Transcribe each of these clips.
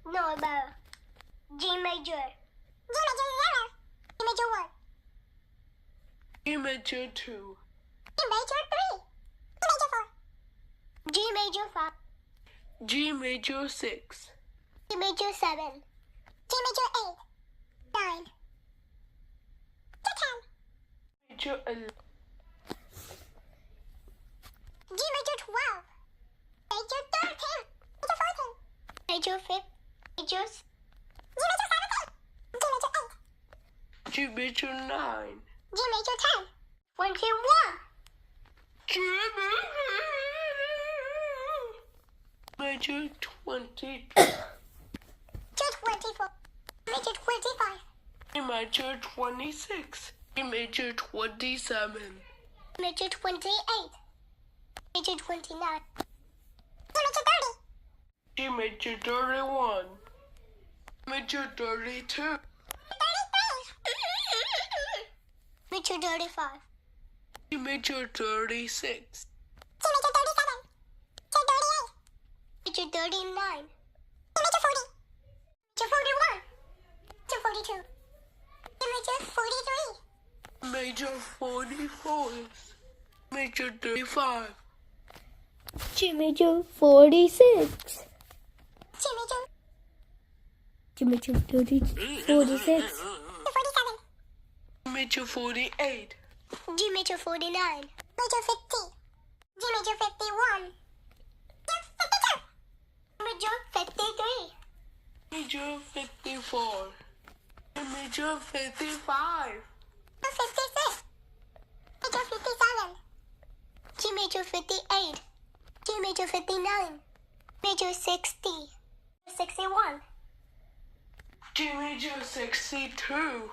No, about G major. G major 0. G major 1. G major 2. G major 3. G major 4. G major 5. G major 6. G major 7. G major 8. 9. G 10. Major 11. G major 12. Major 13. Major 14. Major 5. Major G major 17. G major 8. G major 9. G major 10. 21. G major 20. G 24. Major 25. G major 26. G major 27. Major 28. Major 29. G major 30. G major 31. Major 32. 33. Major 35. G major 36. G major 37. G 38. Major 39. G major 40. Major 41. Major 42. G major 43. Major 44. Major 35. G major 46. G major G major 46. 47. Major 48. G major 49. Major 50. G major 51. Major 53. Major 54. Major 55. Major 56. Major 57. G major 58. G major 59. Major 60. 61. G major 62.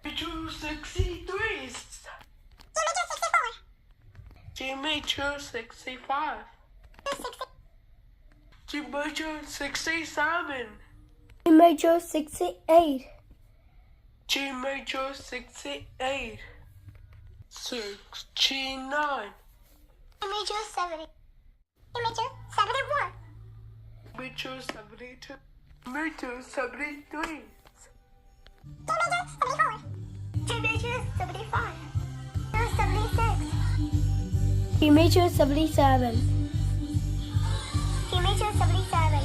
Major 63. G major 64. G major 65. G major 67. G major 68. G major 68. G9. G major 70. G major 71. Major 72. Major 73. G major 74. G major 75. G major 77. G major 77.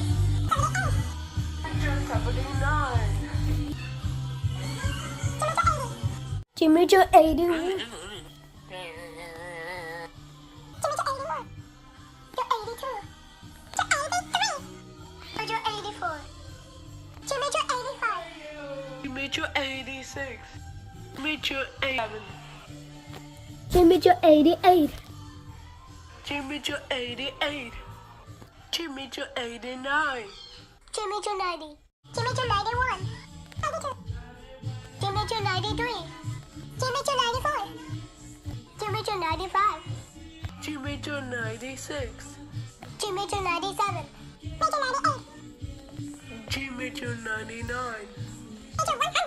Major 79. G major 80. Major 84. G major 85. G major 86. Major 87. G major 88. G major 88. G major 89. G major 90. G major 91. 92. G major 93. G major 94. G major 95. G major 96. G major 97. Major 98. G major 99. Major 100.